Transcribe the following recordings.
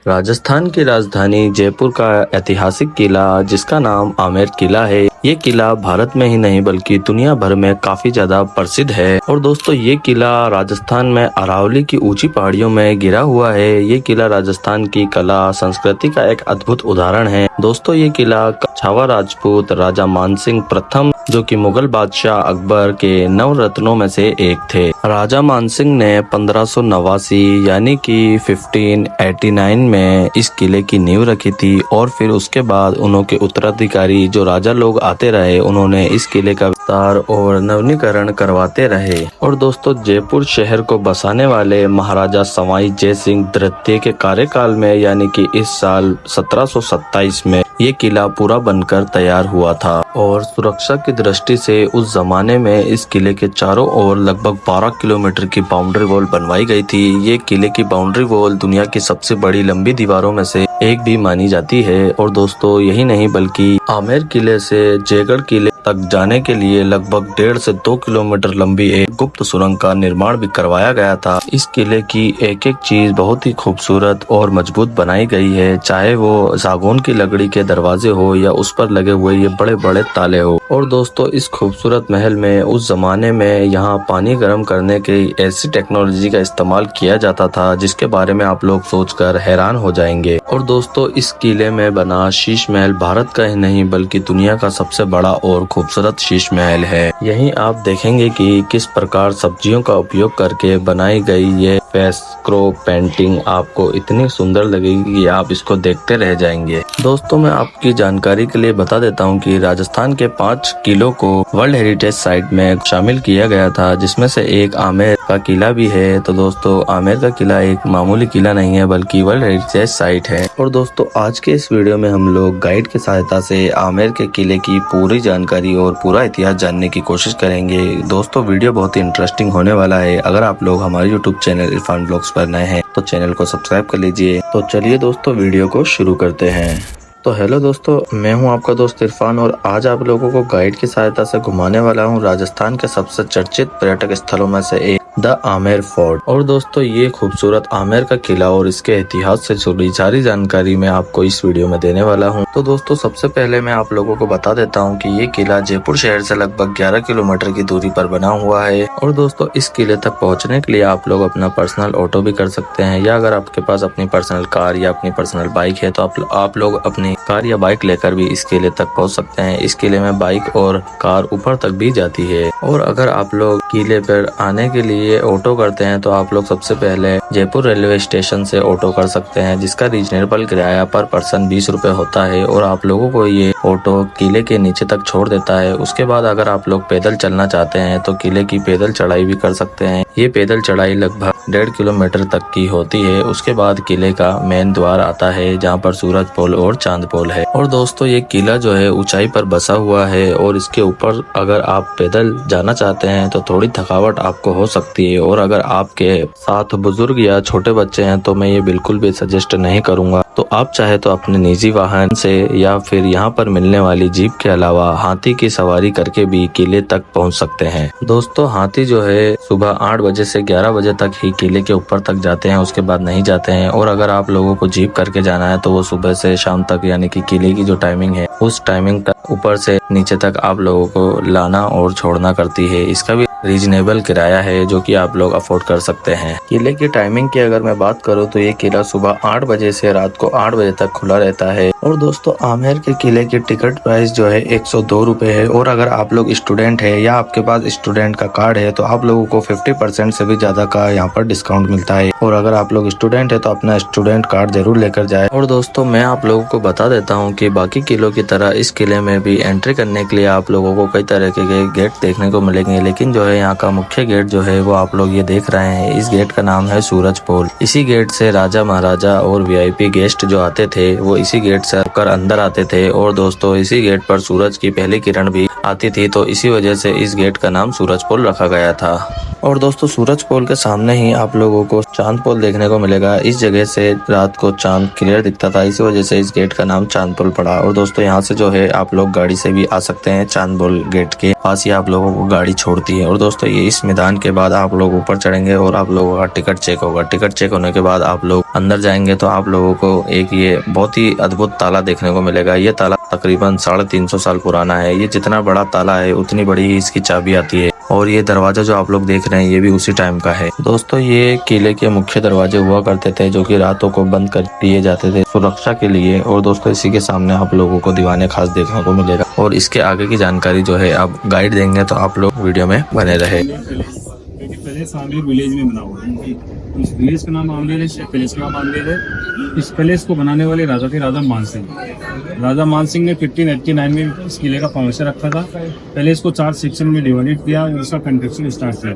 राजस्थान की राजधानी जयपुर का ऐतिहासिक किला जिसका नाम आमेर किला है। ये किला भारत में ही नहीं बल्कि दुनिया भर में काफी ज्यादा प्रसिद्ध है। और दोस्तों ये किला राजस्थान में अरावली की ऊंची पहाड़ियों में गिरा हुआ है। ये किला राजस्थान की कला संस्कृति का एक अद्भुत उदाहरण है। दोस्तों ये किला छावा राजपूत राजा मानसिंह प्रथम जो कि मुगल बादशाह अकबर के नवरत्नों में से एक थे। राजा मानसिंह ने 1589 यानी कि 1589 में इस किले की नींव रखी थी और फिर उसके बाद उनके उत्तराधिकारी जो राजा लोग आते रहे उन्होंने इस किले का विस्तार और नवीनीकरण करवाते रहे। और दोस्तों जयपुर शहर को बसाने वाले महाराजा सवाई जय सिंह द्वितीय के कार्यकाल में यानी कि इस साल 1727 में ये किला पूरा बनकर तैयार हुआ था। और सुरक्षा की दृष्टि से उस जमाने में इस किले के चारों ओर लगभग 12 किलोमीटर की बाउंड्री वॉल बनवाई गई थी। ये किले की बाउंड्री वॉल दुनिया की सबसे बड़ी लंबी दीवारों में से एक भी मानी जाती है। और दोस्तों यही नहीं बल्कि आमेर किले से जयगढ़ किले तक जाने के लिए लगभग 1.5 से 2 किलोमीटर लंबी एक गुप्त सुरंग का निर्माण भी करवाया गया था। इस किले की एक एक चीज बहुत ही खूबसूरत और मजबूत बनाई गई है, चाहे वो सागौन की लकड़ी के दरवाजे हो या उस पर लगे हुए ये बड़े बड़े ताले हो। और दोस्तों इस खूबसूरत महल में उस जमाने में यहाँ पानी गर्म करने की ऐसी टेक्नोलॉजी का इस्तेमाल किया जाता था जिसके बारे में आप लोग सोचकर हैरान हो जाएंगे। और दोस्तों इस किले में बना शीश महल भारत का ही नहीं बल्कि दुनिया का सबसे बड़ा और खूबसूरत शीश महल है। यहीं आप देखेंगे कि किस प्रकार सब्जियों का उपयोग करके बनाई गई ये फ्रेस्को पेंटिंग आपको इतनी सुंदर लगेगी कि आप इसको देखते रह जाएंगे। दोस्तों मैं आपकी जानकारी के लिए बता देता हूँ कि राजस्थान के 5 किलों को वर्ल्ड हेरिटेज साइट में शामिल किया गया था जिसमें से एक आमेर का किला भी है। तो दोस्तों आमेर का किला एक मामूली किला नहीं है बल्कि वर्ल्ड हेरिटेज साइट है। और दोस्तों आज के इस वीडियो में हम लोग गाइड की सहायता से आमेर के किले की पूरी जानकारी और पूरा इतिहास जानने की कोशिश करेंगे। दोस्तों वीडियो बहुत ही इंटरेस्टिंग होने वाला है। अगर आप लोग हमारे यूट्यूब चैनल इरफान ब्लॉग्स पर नए हैं तो चैनल को सब्सक्राइब कर लीजिए। तो चलिए दोस्तों वीडियो को शुरू करते हैं। तो हेलो दोस्तों, मैं हूं आपका दोस्त इरफान और आज आप लोगों को गाइड की सहायता से घुमाने वाला हूं राजस्थान के सबसे चर्चित पर्यटक स्थलों में से एक द आमेर फोर्ट। और दोस्तों ये खूबसूरत आमेर का किला और इसके इतिहास से जुड़ी सारी जानकारी मैं आपको इस वीडियो में देने वाला हूं। तो दोस्तों सबसे पहले मैं आप लोगों को बता देता हूं कि ये किला जयपुर शहर से लगभग 11 किलोमीटर की दूरी पर बना हुआ है। और दोस्तों इस किले तक पहुंचने के लिए आप लोग अपना पर्सनल ऑटो भी कर सकते हैं या अगर आपके पास अपनी पर्सनल कार या अपनी पर्सनल बाइक है तो आप लोग अपनी कार या बाइक लेकर भी इस किले तक पहुंच सकते हैं। इस किले में बाइक और कार ऊपर तक भी जाती है। और अगर आप लोग किले पर आने के लिए ऑटो करते हैं तो आप लोग सबसे पहले जयपुर रेलवे स्टेशन से ऑटो कर सकते हैं जिसका रीजनेबल किराया पर पर्सन 20 रुपए होता है और आप लोगों को ये ऑटो किले के नीचे तक छोड़ देता है। उसके बाद अगर आप लोग पैदल चलना चाहते हैं तो किले की पैदल चढ़ाई भी कर सकते हैं। ये पैदल चढ़ाई लगभग 1.5 किलोमीटर तक की होती है। उसके बाद किले का मेन द्वार आता है जहाँ पर सूरज पोल और चांद पोल है। और दोस्तों ये किला जो है ऊंचाई पर बसा हुआ है और इसके ऊपर अगर आप पैदल जाना चाहते हैं तो थोड़ी थकावट आपको हो सकती है। और अगर आपके साथ बुजुर्ग या छोटे बच्चे हैं तो मैं ये बिल्कुल भी सजेस्ट नहीं करूंगा। तो आप चाहे तो अपने निजी वाहन से या फिर यहाँ पर मिलने वाली जीप के अलावा हाथी की सवारी करके भी किले तक पहुँच सकते हैं। दोस्तों हाथी जो है सुबह 8 बजे से 11 बजे तक ही किले के ऊपर तक जाते हैं, उसके बाद नहीं जाते हैं। और अगर आप लोगों को जीप करके जाना है तो वो सुबह से शाम तक यानी कि किले की जो टाइमिंग है उस टाइमिंग तक ऊपर से नीचे तक आप लोगों को लाना और छोड़ना करती है। इसका भी रीजनेबल किराया है जो कि आप लोग अफोर्ड कर सकते हैं। किले की टाइमिंग की अगर मैं बात करूं तो ये किला सुबह 8 बजे से रात को 8 बजे तक खुला रहता है। और दोस्तों आमेर के किले की टिकट प्राइस जो है 102 रुपए है। और अगर आप लोग स्टूडेंट है या आपके पास स्टूडेंट का कार्ड है तो आप लोगों को 50% से भी ज्यादा का यहाँ पर डिस्काउंट मिलता है। और अगर आप लोग स्टूडेंट है तो अपना स्टूडेंट कार्ड जरूर लेकर जाए। और दोस्तों मैं आप लोगों को बता देता हूँ कि बाकी किलों की तरह इस किले में भी एंट्री करने के लिए आप लोगों को कई तरह के गेट देखने को मिलेंगे, लेकिन जो है यहाँ का मुख्य गेट जो है वो आप लोग ये देख रहे हैं। इस गेट का नाम है सूरज पोल। इसी गेट से राजा महाराजा और वीआईपी गेस्ट जो आते थे वो इसी गेट से होकर अंदर आते थे। और दोस्तों इसी गेट पर सूरज की पहली किरण भी आती थी तो इसी वजह से इस गेट का नाम सूरज पोल रखा गया था। और दोस्तों सूरज पोल के सामने ही आप लोगों को चांद पोल देखने को मिलेगा। इस जगह से रात को चांद क्लियर दिखता था, इसी वजह से इस गेट का नाम चांद पोल पड़ा। और दोस्तों यहाँ से जो है आप लोग गाड़ी से भी आ सकते हैं। चांद पोल गेट के पास ही आप लोगों को गाड़ी छोड़ती है। और और दोस्तों ये इस मैदान के बाद आप लोग ऊपर चढ़ेंगे और आप लोगों का टिकट चेक होगा। टिकट चेक होने के बाद आप लोग अंदर जाएंगे तो आप लोगों को एक ये बहुत ही अद्भुत ताला देखने को मिलेगा। ये ताला तकरीबन 350 साल पुराना है। ये जितना बड़ा ताला है उतनी बड़ी ही इसकी चाबी आती है। और ये दरवाजा जो आप लोग देख रहे हैं ये भी उसी टाइम का है। दोस्तों ये किले के मुख्य दरवाजे हुआ करते थे जो कि रातों को बंद कर दिए जाते थे सुरक्षा के लिए। और दोस्तों इसी के सामने आप लोगों को दीवाने खास देखने को मिलेगा और इसके आगे की जानकारी जो है आप गाइड देंगे तो आप लोग वीडियो में बने रहे। पैलेस आमेर विलेज में बना हुआ है। इस विलेज का नाम आमेर है, पैलेस का नाम आमेर है। इस पैलेस को बनाने वाले राजा थे राजा मान सिंह। राजा मान सिंह ने 1589 में इस किले का फाउंडेशन रखा था। पैलेस को 4 सेक्शन में डिवाइडेड किया और इसका कंस्ट्रक्शन स्टार्ट किया।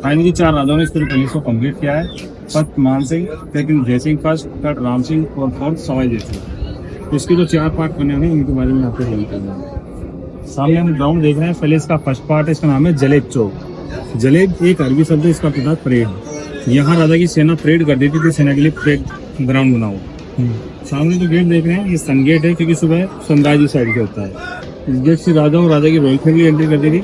फाइनली 4 राजाओं ने इस पूरे पैलेस को कंप्लीट किया है। फर्स्ट मान सिंह, सेकंड जय सिंह फर्स्ट, थर्ड राम सिंह और फोर्थ सवाई जय सिंह। इसके जो 4 पार्ट बने हुए हैं इनके बारे में आपको जानकारी। सामने हम ग्राउंड देख रहे हैं। पैलेस का फर्स्ट पार्ट है, इसका नाम है जलेब चौक। जलेब एक अरबी शब्द है, इसका प्रकार परेड। यहाँ राजा की सेना परेड कर देती थी, सेना के लिए परेड ग्राउंड बना हुआ। सामने जो गेट देख रहे हैं ये सन गेट है क्योंकि सुबह सनराइज इस साइड के होता है। इस गेट से राजा और राजा की रॉयल फैमिली एंट्री करती थी।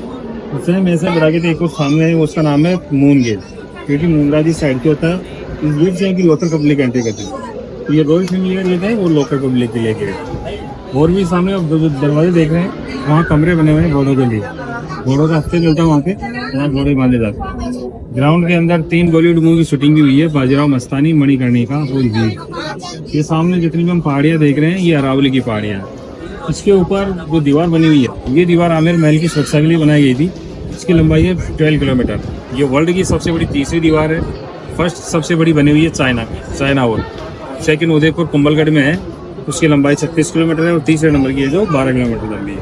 सेम ऐसा बढ़ा के एक और सामने है उसका नाम है मून गेट क्योंकि मूनराज इस साइड के होता है। इस गेट से लोकल पब्लिक एंट्री करती है। ये रॉयल फैमिली का गेट है और लोकल पब्लिक के लिए गेट। और भी सामने आप दरवाजे देख रहे हैं वहाँ कमरे बने हुए हैं घोड़ों के लिए। घोड़ों का हफ्ते चलता है वहाँ पे, वहाँ घोड़े बांधे जाते हैं। ग्राउंड के अंदर 3 बॉलीवुड मूवी की शूटिंग भी हुई है, बाजीराव मस्तानी, मणिकर्णिका और वीर। ये सामने जितनी भी हम पहाड़ियाँ देख रहे हैं ये अरावली की पहाड़ियाँ हैं। इसके ऊपर जो दीवार बनी हुई है ये दीवार आमेर महल की सुरक्षा के लिए बनाई गई थी। इसकी लंबाई है 12 किलोमीटर। ये वर्ल्ड की सबसे बड़ी तीसरी दीवार है। फर्स्ट सबसे बड़ी बनी हुई है China wall. Second Udaipur Kumbhalgarh में है, उसकी लंबाई 36 किलोमीटर है और तीसरे नंबर की है जो 12 किलोमीटर लंबी है।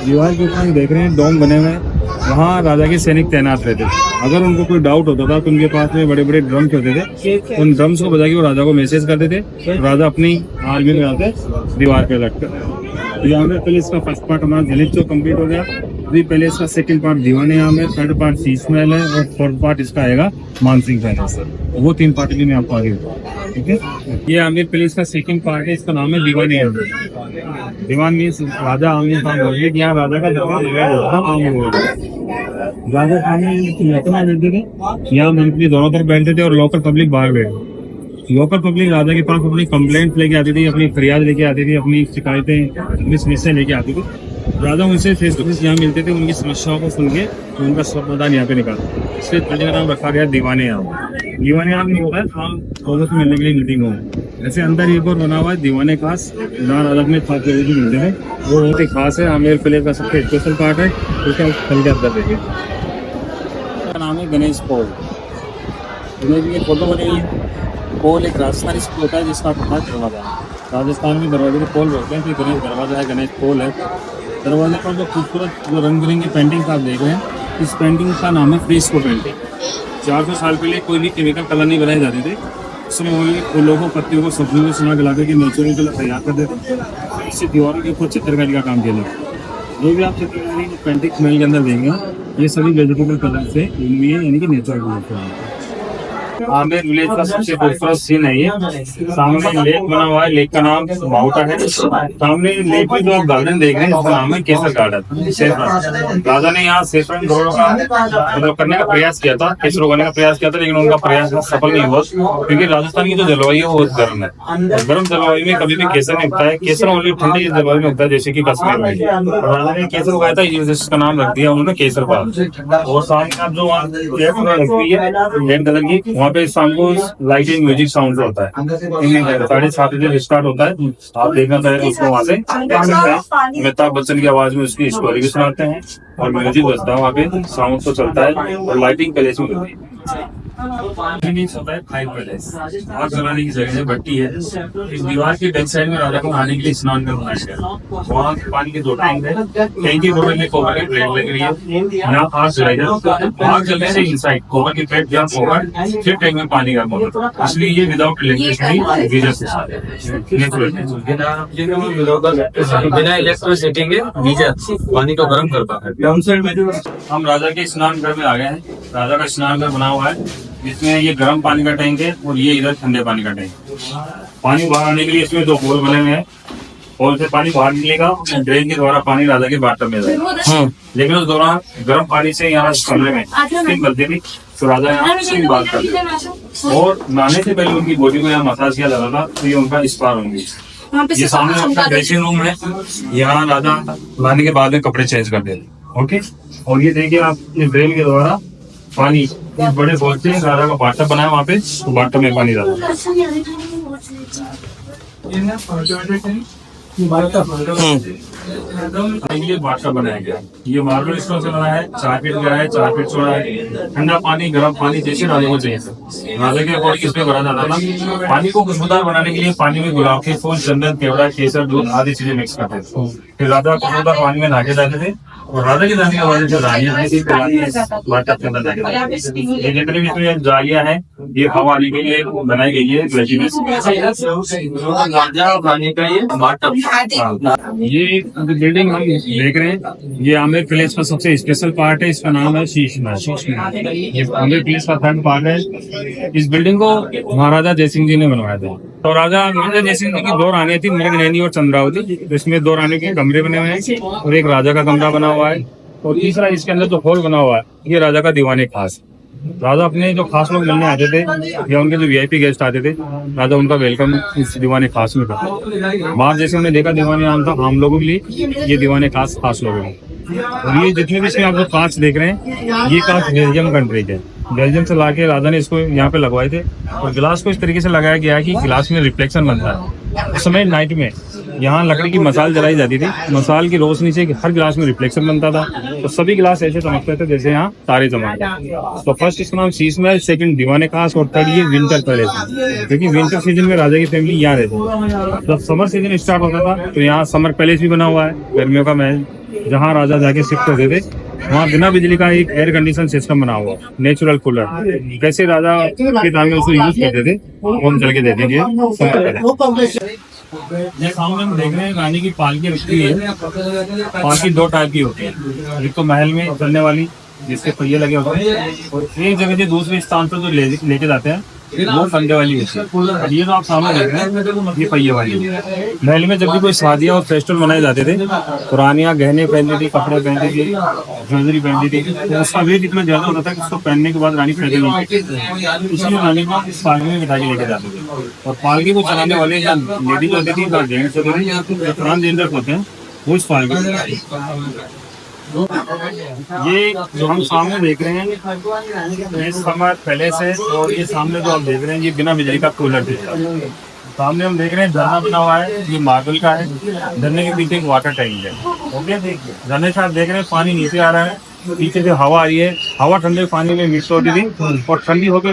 दीवार के ऊपर हम देख रहे हैं डोम बने हुए हैं। वहाँ राजा के सैनिक तैनात रहते थे। अगर उनको कोई डाउट होता था तो उनके पास में बड़े बड़े ड्रम्स होते थे। उन ड्रम्स को बजा के वो राजा को मैसेज करते थे। राजा अपनी आर्मी में आते दीवार पे लगकर। आमेर पैलेस का फर्स्ट पार्ट हमारा जलेब चौक कंप्लीट हो गया। अभी पैलेस का सेकंड पार्ट दीवाने आमेर, थर्ड पार्ट शीश महल है और फोर्थ पार्ट इसका आएगा मानसिंह पैलेस। वो 3 पार्ट भी मैं आपको आगे बताऊंगा, ठीक है। ये आमेर पैलेस का सेकंड पार्ट है, इसका नाम है दीवाने आमेर। दीवान मीन्स राजा आमेर खान बोलिए, यहाँ राजा का राजा खान बैठते थे। यहाँ मंत्री दोनों तरफ बैठते थे और लोकल पब्लिक बाहर बैठते। लोकल पब्लिक राजा के पास अपनी कंप्लेंट लेके आती थी, अपनी फरियाद लेके आती थी, अपनी शिकायतें, अपनी समस्या लेके आती थी। राजा उनसे फेस टू फेस यहाँ मिलते थे, उनकी समस्याओं को सुन के उनका समाधान यहाँ पे निकालते। इसलिए प्रजा का नाम रखा गया दीवाने आम। दीवाने आम नहीं होता है आम लोगों से मिलने के लिए मीटिंग हो। ऐसे अंदर एक और बना हुआ है दीवाने खास, जहाँ राजा अपने खास लोगों से मिलते थे। वो बहुत ही खास है, आमेर पैलेस का सबसे स्पेशल पार्ट है। उसका फल के अंदर देखिए, नाम है गणेश पोल। गणेश जी की फोटो बनी हुई है। पोल एक राजस्थानी स्कूल होता है जिसका नाम दरवाजा है। राजस्थान में दरवाजे को पोल बोलते हैं, तो गणेश दरवाजा है, गणेश पोल है। दरवाजे पर जो खूबसूरत जो रंग बिरंगी पेंटिंग आप देख रहे हैं, इस पेंटिंग का नाम है फ्रेस्को पेंटिंग। 400 साल पहले कोई भी केमिकल कलर नहीं बनाए जाते थे। उसमें ओनली फूलों को, पत्तियों को, सब्जियों को सुना के के नेचुरल कलर तैयार कर देते थे। इससे दीवारों के ऊपर चित्रकारी का काम किया जाता है। जो भी आप चित्रकारी पेंटिंग महल के अंदर देंगे ये सभी वेजिटेबल कलर से हुई है, यानी कि नेचुरल कलर से। आमेर विलेज का सबसे खूबसूरत सीन है ये। सामने लेक बना हुआ है, लेक का नाम माउटा है। सामने लेक में जो आप गार्डन देख रहे हैं इसका नाम है केसर गार्डन। राजा ने यहाँ सेफरन मतलब करने का प्रयास किया था, केसर उगाने का प्रयास किया था, लेकिन उनका प्रयास सफल नहीं हुआ क्योंकि राजस्थान की जो जलवायु है वो गर्म है। गर्म जलवायु में कभी भी केसर नहीं उगता है। केसर ओनली ठंडी जलवायु में उगता है, जैसे कि कश्मीर में। राजा ने केसर उगाया था, इसका नाम रख दिया उन्होंने केसर बाग। और सामने आप जो रेड कलर की वहाँ पे शाम को लाइटिंग म्यूजिक साउंड होता है। 7:30 बजे स्टार्ट होता है। आप देखना चाहे उसको वहाँ से अमिताभ बच्चन की आवाज में उसकी स्टोरी भी सुनाते हैं और म्यूजिक बजता है वहाँ पे, साउंड तो चलता है और लाइटिंग पैलेस में होती है। फायर पैलेस आग जलाने की जगह है, भट्टी है। इस दीवार के बैक साइड में राजा को नहाने के लिए स्नान करवाया गया। वहाँ पानी के 2 टैंक है, टैंक की बोतल में कोबर की प्लेट लग रही है। यहाँ आग जलाई जाए, आग जलने से इनसाइड कोबर की प्लेट या कोबर फिर टैंक में पानी गर्म होता है। इसलिए ये विदाउट इलेक्ट्रिसिटी गीजर से बिना इलेक्ट्रिसिटी के गीजर पानी को गर्म करता है। हम राजा के स्नान घर में आ गए हैं। राजा का स्नान घर बना हुआ है, इसमें ये गर्म पानी का टैंक है और ये इधर ठंडे पानी का टैंक। पानी बाहर आने के लिए इसमें 2 होल बने हुए हैं। होल से पानी बाहर निकलेगा, ड्रेन के द्वारा पानी राजा के बाथटब में जाएगा। लेकिन उस दौरान गर्म पानी से यहाँ कमरे में स्टीम बनती थी, तो राजा यहाँ स्टीम बात करते थे। और नहाने से पहले उनकी बॉडी को यहाँ मसाज किया जाता था, तो ये उनका स्पा होंगे। ये सामने उनका ड्रेसिंग रूम है, यहाँ राजा नहाने के बाद में कपड़े चेंज कर देते। ओके, और ये देखिए आप, ये ड्रेन के द्वारा पानी इस बड़े बोल से राजा का बाथटब बनाया, वहाँ पे बाथटब में पानी डाला। ये बाथटब बनाया गया, ये मार्बल स्टोन से बना है, 4 फीट गहरा है, 4 फीट चौड़ा है। ठंडा पानी, गर्म पानी जैसे राजा को चाहिए था। राजा के अकॉर्डिंग इसमें भरा जाता था। पानी को खुशबूदार बनाने के लिए पानी में गुलाब के फूल, चंदन, केवड़ा, केसर, दूध आदि चीजें मिक्स करते थे। फिर राजा खुशबूदार पानी में नहाके जाते थे, और राजा के जाने के बाद जो रानियां थी बाथटब के अंदर जाके, ये जितने भी इसमें जालियां हैं, ये हवा आने के लिए बनाई गई है। राजा और रानी का ये बाथटब। ये बिल्डिंग हम देख रहे हैं, ये आमेर पैलेस का सबसे स्पेशल पार्ट है, इसका नाम है शीश महल। ये आमेर पैलेस का 3rd पार्ट है। इस बिल्डिंग को महाराजा जयसिंह जी ने बनवाया था। तो राजा महाराजा जयसिंह जी की 2 रानियां थी, मृगनयनी और चंद्रावती। इसमें 2 रानी के कमरे बने हुए हैं और एक राजा का कमरा बना हुआ है, और तीसरा इसके अंदर जो हॉल बना हुआ है, ये राजा का दीवाने खास। राजा अपने जो खास लोग मिलने आते थे या उनके जो वीआईपी गेस्ट आते थे, राजा उनका वेलकम इस दीवाने खास में करते। बाहर जैसे हमने देखा दीवाने आम था आम लोगों के लिए, ये दीवाने खास लोगों के। और ये जितने भी इसमें आप लोग कांच देख रहे हैं, ये कांच बेल्जियम कंट्री के, बेल्जियम से लाके राजा ने इसको यहाँ पे लगवाए थे। और गिलास को इस तरीके से लगाया गया है कि गिलास में रिफ्लेक्शन बनता है। उस समय नाइट में यहाँ लकड़ी की मसाल जलाई जाती थी, मसाल की रोशनी से हर गिलास में रिफ्लेक्शन बनता था, तो सभी गिलास ऐसे चमकते थे जैसे यहाँ तारे चमकते। तो फर्स्ट इसका नाम शीश महल, सेकंड दीवाने खास, और 3rd ये विंटर पैलेस, क्योंकि विंटर सीजन में राजा की फैमिली यहाँ रहती है। जब समर सीजन स्टार्ट होता था तो यहाँ समर पैलेस भी बना हुआ है, गर्मियों का महल, जहाँ राजा जाके शिफ्ट होते थे। वहाँ बिना बिजली का एक एयर कंडीशन सिस्टम बना हुआ, नेचुरल कूलर। कैसे राजा के टाइम में उसको यूज करते थे, वो हम चल के देखेंगे। ये सामने हम देख रहे हैं, रानी की पालकी रखी है। पालकी 2 टाइप की होती है, एक तो महल में चलने वाली जिसके पहिए लगे होते हैं, और एक जगह से दूसरे स्थान पर जो लेके जाते हैं वो कंधे वाली होती है। ये जो आप सामने देख रहे हैं, ये पहिए वाली। महल में जब भी कोई शादियां और फेस्टिवल मनाए जाते थे, तो रानियां गहने पहनती थी, कपड़े पहनती थी, ज्वेलरी पहनती थी, तो उसका वेट इतना ज्यादा होता था कि उसको पहनने के बाद रानी पैदल नहीं, इसलिए रानी को इस पालकी में बिठा के लेके जाते थे। और पालकी को चलाने वाले लेडीज होती थी, जेंट्स होते होते हैं, वो इस पालकी। ये जो हम सामने देख रहे हैं, ये समर पैलेस है, और ये सामने जो आप देख रहे हैं, ये बिना बिजली का कूलर है। सामने हम देख रहे हैं झरना बना हुआ है, ये मार्बल का है। झरने के पीछे एक वाटर टैंक है। ओके, झरने से आप देख रहे हैं पानी नीचे आ रहा है, पीछे से हवा आ रही है। हवा ठंडे पानी में मिक्स होती थी और ठंडी होकर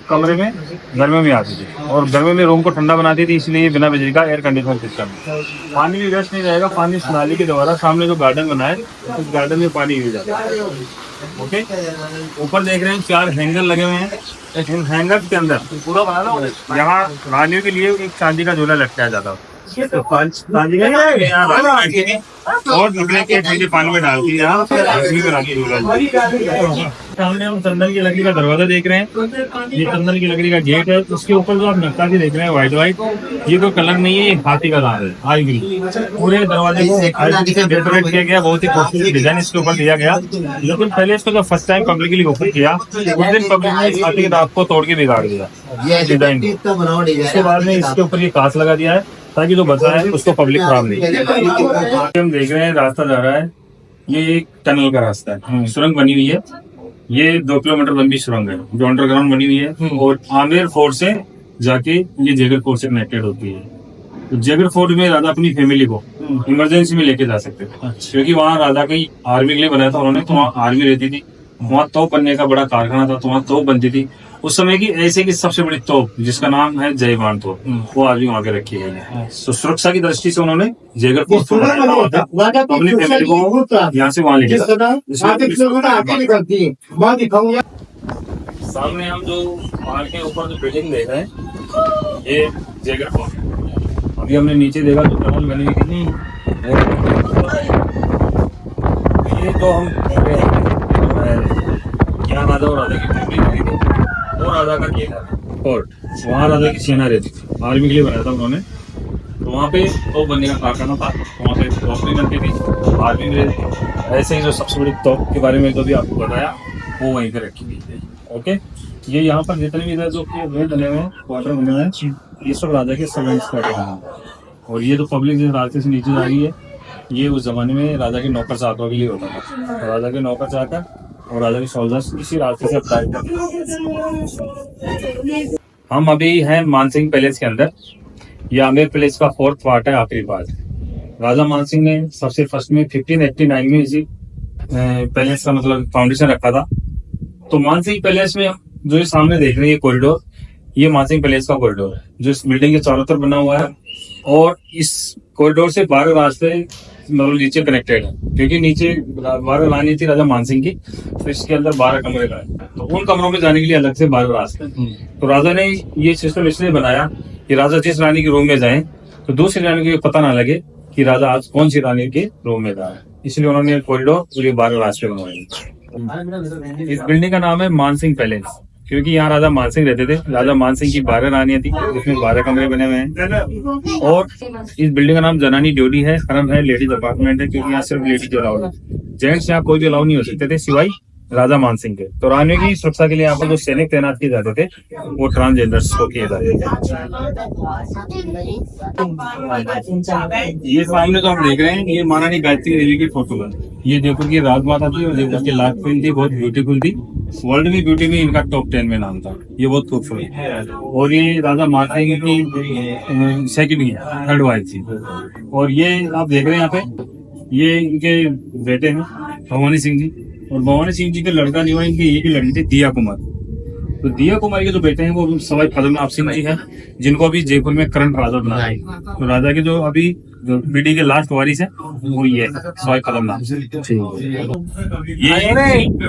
कमरे में गर्मी में आती थी, और गर्मी में रूम को ठंडा बनाती थी, इसलिए ये बिना बिजली का एयर कंडीशन सिस्टम है। पानी भी वेस्ट नहीं रहेगा, पानी इस नाली के द्वारा सामने जो गार्डन बना है, उस गार्डन में पानी यूज जाता है। ओके, ऊपर देख रहे हैं 4 हैंगर लगे हुए हैं। इन हैंगर के अंदर पूरा बना, यहाँ रानियों के लिए एक चांदी का झूला लटकाया जाता है, और झूले के नीचे पानी में डालती है। सामने हम चंदन की लकड़ी का दरवाजा देख रहे हैं, ये चंदन की लकड़ी का गेट है। उसके ऊपर जो आप नक्काशी देख रहे हैं व्हाइट, ये कोई कलर नहीं है, ये हाथी का दांत है, आईवरी। पूरे दरवाजे को आईवरी से डेकोरेट किया गया, बहुत ही खूबसूरत डिजाइन इसके ऊपर दिया गया। लेकिन पहले इसको जब फर्स्ट टाइम पब्लिकली ओपन किया, उस दिन पब्लिक ने इस हाथी के दांत को तोड़ के बिगाड़ दिया डिजाइन। इसके बाद में इसके ऊपर ये कांच लगा दिया है, ताकि जो बचा है उसको पब्लिक खराब नहीं। हम देख रहे हैं रास्ता जा रहा है, ये एक टनल का रास्ता है, सुरंग बनी हुई है। ये 2 किलोमीटर लंबी सुरंग है जो अंडरग्राउंड बनी हुई है, और आमेर फोर्ट से जाके ये जयगढ़ फोर्ट से कनेक्टेड होती है। तो जयगढ़ फोर्ट में राजा अपनी फैमिली को इमरजेंसी में लेके जा सकते थे, क्योंकि वहाँ राजा की आर्मी के लिए बनाया था उन्होंने, तो वहाँ आर्मी रहती थी। वहाँ तोप बनने का बड़ा कारखाना था, तो वहाँ तोप बनती थी उस समय की। ऐसे की सबसे बड़ी तोप जिसका नाम है जयवान तोप, वो आज भी वहाँ के रखी गई है। तो सुरक्षा की दृष्टि से उन्होंने जयगढ़ फोर्ट अपनी फैमिली को यहाँ से वहाँ लेके। सामने हम जो पहाड़ के ऊपर जो बिल्डिंग देख रहे हैं, ये जयगढ़ फोर्ट। अभी हमने नीचे देखा तो टनल बनी हुई थी, ये तो हम यहाँ राजा और राजा की फैमिली रहती थी, वो राजा का किला फोर्ट, वहाँ राजा की सेना रहती थी, आर्मी के लिए बनाया था उन्होंने। तो वहाँ पे तोप बनने का कारखाना था, वहाँ पे तोप भी बनती थी, आर्मी में ऐसे ही जो सबसे बड़ी तोप के बारे में जो भी आपको बताया वो वहीं पे रखी हुई थी। ओके, ये यहाँ पर जितने भी इधर जो रूम बने हुए हैं, क्वार्टर बने हुए हैं, ये सब राजा के सर्वेंट्स का हैं। और ये जो पब्लिक जिस रास्ते से नीचे जा रही है, ये उस जमाने में राजा के नौकर चाकरों के लिए होता था। तो राजा के नौकर चाकर और राजा के सोल्जर्स इसी रास्ते से अप्लाई करते। हम अभी हैं मानसिंह पैलेस के अंदर। ये आमेर पैलेस का 4th पार्ट है, आखिरी पार्ट। राजा मानसिंह ने सबसे फर्स्ट में 1589 में इसी पैलेस का मतलब फाउंडेशन रखा था। तो मानसिंह पैलेस में जो ये सामने देख रहे हैं कॉरिडोर, ये मानसिंह पैलेस का कॉरिडोर है जो इस बिल्डिंग के चारों तरफ बना हुआ है। और इस कॉरिडोर से 12 रास्ते मतलब नीचे कनेक्टेड है, क्योंकि नीचे 12 लानी थी राजा मानसिंह की, तो इसके अंदर 12 कमरे का है। तो उन कमरों में जाने के लिए अलग से 12 रास्ते हैं। तो राजा ने ये सिस्टम इसलिए बनाया कि राजा जिस रानी के रूम में जाए तो दूसरी रानी को पता ना लगे कि राजा आज कौन सी रानी के रूम में जा रहा है, इसलिए उन्होंने कॉरिडोर और ये 12 रास्ते बनवाए। इस बिल्डिंग का नाम है मानसिंह पैलेस, क्योंकि यहाँ राजा मानसिंह रहते थे। राजा मानसिंह की 12 रानियां थी, जिसमें 12 कमरे बने हुए हैं। और इस बिल्डिंग का नाम जनानी ड्यूटी है, कारण है लेडीज अपार्टमेंट है, क्योंकि यहाँ सिर्फ लेडीज अलाउड है, जेंट्स यहाँ कोई भी अलाउ नहीं हो सकते थे सिवाय राजा मानसिंह के। तो रानी की सुरक्षा के लिए यहाँ पर जो सैनिक तैनात किए जाते थे वो ट्रांसजेंडर्स को किए जाते थे। ये सामने जो आप देख रहे हैं, ये महारानी गायत्री देवी की फोटो है। ये जयपुर की राजमाता थी और जयपुर की लास्ट क्वीन थी, बहुत ब्यूटीफुल थी। वर्ल्ड में ब्यूटी में इनका टॉप 10 में नाम था। ये बहुत खूबसूरत है। और ये राजा मानसिंह की सेकंड थर्ड वाइफ थी। और ये आप देख रहे हैं यहाँ पे, ये इनके बेटे हैं भवानी सिंह जी। और भवानी सिंह जी के लड़का नहीं हुआ, इनकी एक ही लड़की थी दिया कुमार। तो दिया कुमार के जो बेटे हैं वो सवाई पद्मनाभ सिंह जी हैं, जिनको अभी जयपुर में करंट राजा बनाया है। तो राजा के जो अभी पीढ़ी के लास्ट वारिस है वो ये सवाई पद्मनाभ।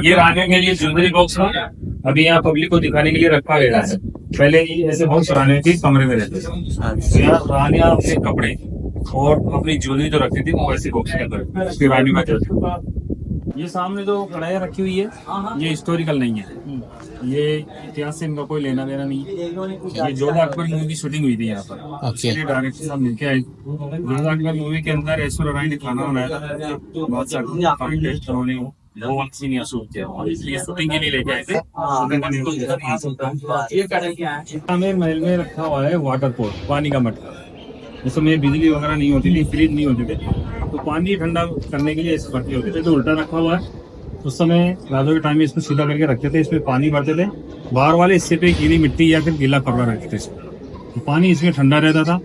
ये रानियों के लिए ज्वेलरी बॉक्स है, अभी यहाँ पब्लिक को दिखाने के लिए रखा गया है। पहले ये ऐसे बॉक्स रानियों के कमरे में रहते थे। यहाँ रानियां अपने कपड़े और अपनी ज्वेलरी जो रखती थी वो ऐसे बॉक्स के अंदर रानी में। ये सामने जो कढ़ाइयाँ रखी हुई है ये हिस्टोरिकल नहीं है, ये इतिहास से इनका कोई लेना देना नहीं है। ये जोधा अकबर मूवी की शूटिंग हुई थी यहाँ पर, इसलिए डायरेक्टर साहब मिलके आए। जोधा अकबर मूवी के अंदर ऐश्वर्या राय ने खाना बनाया था, बहुत सारे वो वन सीन यहाँ शूट किया, इसलिए शूटिंग के लिए लेके आए थे। आमेर महल में रखा हुआ है वाटर पोर्ट, पानी का मटका। इस समय बिजली वगैरह नहीं होती थी, फ्रिज नहीं होते थे, तो पानी ठंडा करने के लिए इस भट्टी होते थे। तो उल्टा रखा हुआ है, उस समय राजा के टाइम में इसको सीधा करके रखते थे, इसमें पानी भरते थे। बाहर वाले हिस्से पे गीली मिट्टी या फिर गीला कपड़ा रखते थे, तो पानी इसमें ठंडा रहता था।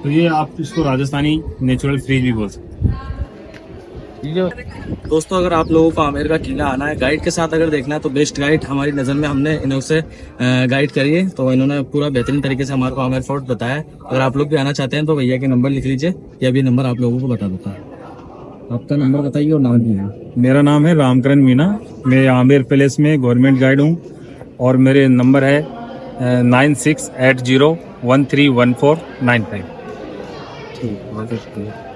तो ये आप इसको राजस्थानी नेचुरल फ्रिज भी बोल सकते हैं। दोस्तों, अगर आप लोगों को आमेर का किला आना है गाइड के साथ अगर देखना है तो बेस्ट गाइड हमारी नज़र में हमने इन्हों से गाइड करी है। तो इन्होंने पूरा बेहतरीन तरीके से हमारे को आमेर फोर्ट बताया है। अगर आप लोग भी आना चाहते हैं तो भैया के नंबर लिख लीजिए, या भी नंबर आप लोगों को बता देता है। आपका नंबर बताइए और नाम भी है। मेरा नाम है रामकरण मीना, मैं आमेर पैलेस में गवर्नमेंट गाइड हूँ और मेरे नंबर है 9680131495। ठीक है।